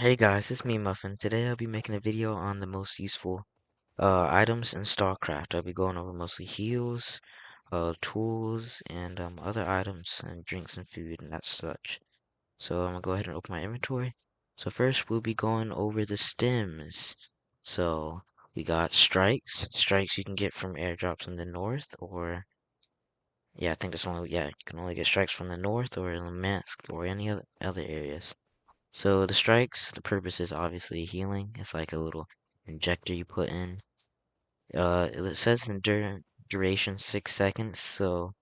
Hey guys, it's me Muffin. Today I'll be making a video on the most useful items in Stalcraft. I'll be going over mostly heals, tools, and other items and drinks and food and that such. So I'm gonna go ahead and open my inventory. So first we'll be going over the stems. So we got strikes. Strikes you can get from airdrops in the north, or yeah, I think that's only you can only get strikes from the north or in the Mask or any other areas. So the strikes, the purpose is obviously healing. It's like a little injector you put in. It says duration 6 seconds, so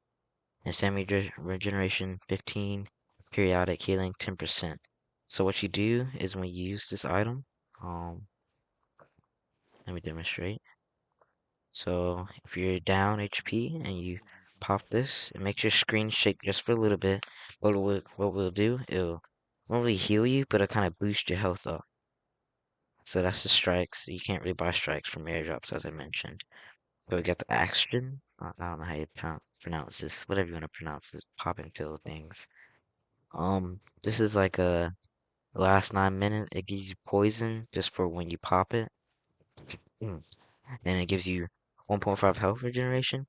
and semi regeneration 15, periodic healing 10%. So what you do is when you use this item, um, let me demonstrate. So if you're down HP and you pop this, it makes your screen shake just for a little bit. What we'll do, it'll won't really heal you, but it'll kind of boost your health up. So that's the strikes. You can't really buy strikes from airdrops, as I mentioned. So we got the action. I don't know how you pronounce this. Whatever you want to pronounce it. Popping pill things. This is like a last 9 minutes. It gives you poison just for when you pop it. Mm. And it gives you 1.5 health regeneration,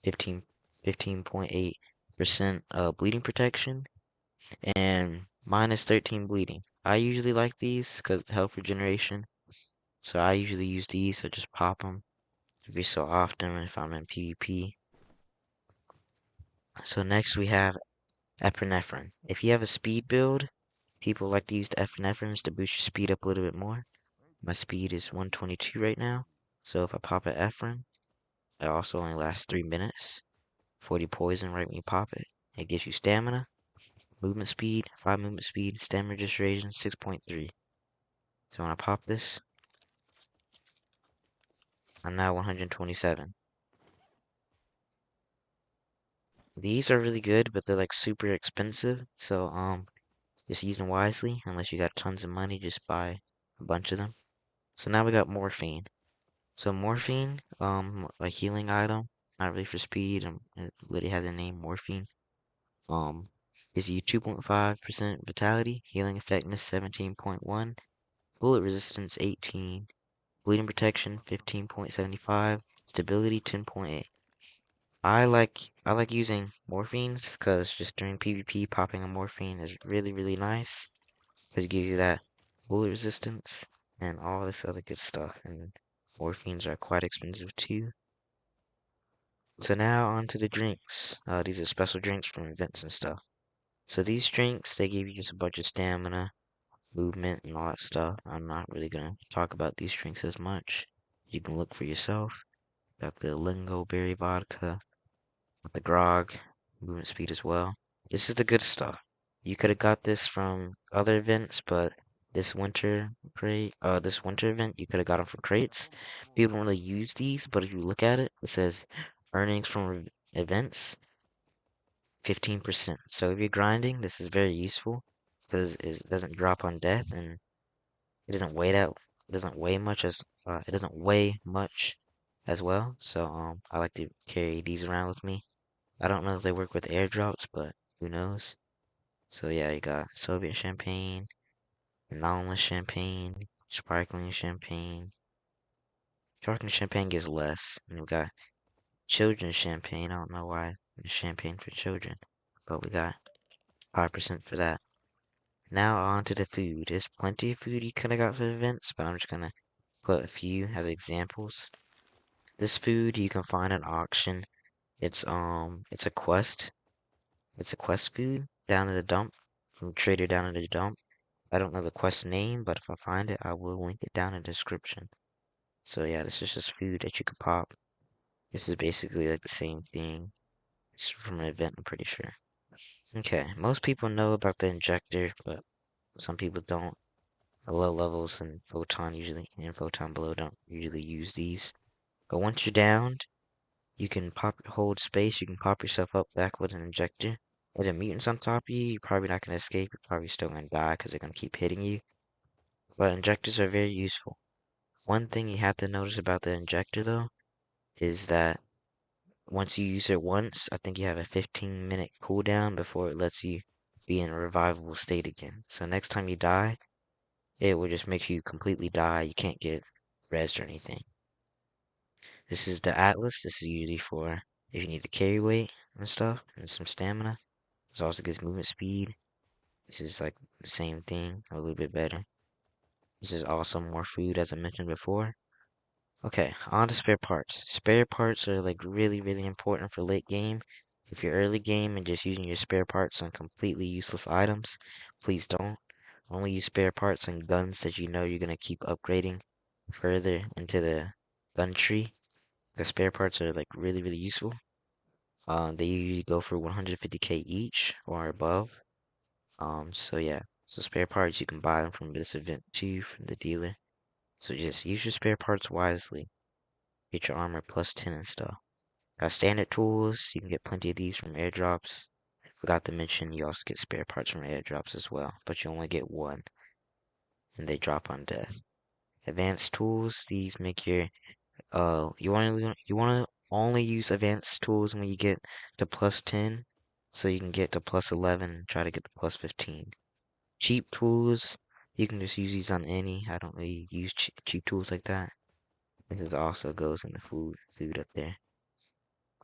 15, 15.8% bleeding protection, and minus 13 bleeding. I usually like these because the health regeneration. So I usually use these. So just pop them every so often if I'm in PvP. So next we have epinephrine. If you have a speed build, people like to use the epinephrines to boost your speed up a little bit more. My speed is 122 right now, so if I pop an ephrin, it also only lasts 3 minutes. 40 poison right when you pop it. It gives you stamina, movement speed, 5 movement speed, stamina registration 6.3. So when I pop this, I'm now 127. These are really good, but they're like super expensive, so just use them wisely. Unless you got tons of money, just buy a bunch of them. So now we got morphine. So morphine, a healing item, not really for speed. It literally has a name, morphine. Um, gives you 2.5% vitality, healing effectiveness 17.1, bullet resistance 18, bleeding protection 15.75, stability 10.8. I like using morphines because just during PvP, popping a morphine is really nice. Because it gives you that bullet resistance and all this other good stuff. And morphines are quite expensive too. So now on to the drinks. These are special drinks from events and stuff. So these drinks, they give you just a bunch of stamina, movement, and all that stuff. I'm not really gonna talk about these drinks as much. You can look for yourself. Got the Lingo Berry Vodka, the grog, movement speed as well. This is the good stuff. You could have got this from other events, but this winter event, you could have got them from crates. People don't really use these, but if you look at it, it says earnings from events, 15%. So if you're grinding, this is very useful because it doesn't drop on death and it doesn't weigh that, it doesn't weigh much as well. So I like to carry these around with me. I don't know if they work with airdrops, but who knows? So yeah, you got Soviet champagne, anonymous champagne, sparkling champagne gives less, and we got children's champagne. I don't know why it's champagne for children, but we got 5% for that. Now on to the food. There's plenty of food you could have got for events, but I'm just gonna put a few as examples. This food you can find at auction. It's a quest. It's a quest food down in the dump from trader down in the dump. I don't know the quest name, but if I find it, I will link it down in the description. So yeah, this is just food that you could pop. This is basically like the same thing. It's from an event, I'm pretty sure. Okay, most people know about the injector, but some people don't. The low levels and photon below don't usually use these. But once you're downed, you can hold space, you can pop yourself up back with an injector. If a mutant's on top of you, you're probably not gonna escape, you're probably still gonna die because they're gonna keep hitting you. But injectors are very useful. One thing you have to notice about the injector though is that once you use it once, I think you have a 15-minute cooldown before it lets you be in a revivable state again. So next time you die, it will just make you completely die. You can't get rezzed or anything. This is the Atlas. This is usually for if you need to carry weight and stuff and some stamina. This also gives movement speed. This is like the same thing, a little bit better. This is also more food, as I mentioned before. Okay, on to spare parts. Spare parts are like really, really important for late game. If you're early game and just using your spare parts on completely useless items, please don't. Only use spare parts on guns that you know you're gonna keep upgrading further into the gun tree. The spare parts are like really, really useful. They usually go for 150k each or above. So yeah, so spare parts you can buy them from this event too from the dealer. So just use your spare parts wisely. Get your armor plus 10 and stuff. Got standard tools. You can get plenty of these from airdrops. Forgot to mention you also get spare parts from airdrops as well, but you only get one, and they drop on death. Advanced tools. These make your you want to only use advanced tools when you get to plus 10, so you can get to plus 11 and try to get to plus 15. Cheap tools. You can just use these on any. I don't really use cheap tools like that. This also goes in the food up there.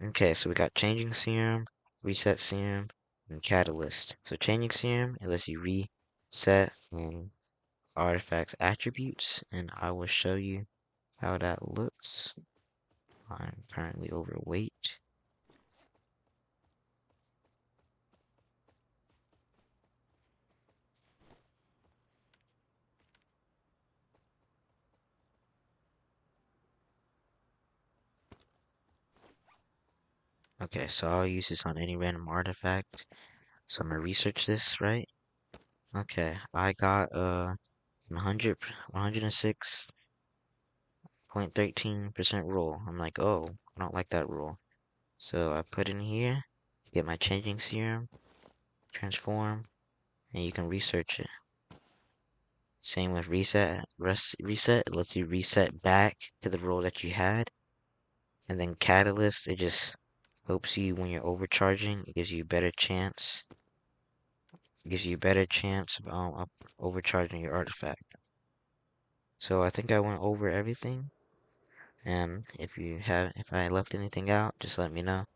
Okay, so we got changing serum, reset serum, and catalyst. So changing serum, it lets you reset and artifacts attributes, and I will show you how that looks. I'm currently overweight. Okay, so I'll use this on any random artifact. So I'm gonna research this, right? Okay, I got 106.13% roll. I'm like, oh, I don't like that roll. So I put in here, get my changing serum, transform, and you can research it. Same with reset. Reset it lets you reset back to the roll that you had. And then catalyst, it just helps you when you're overcharging. It gives you a better chance. It gives you a better chance of overcharging your artifact. So I think I went over everything. And if I left anything out, just let me know.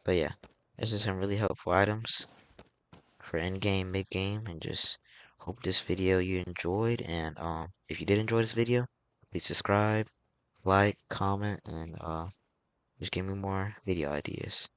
But yeah, this is some really helpful items for end game, mid game, and just hope this video you enjoyed. And if you did enjoy this video, please subscribe, like, comment, and just give me more video ideas.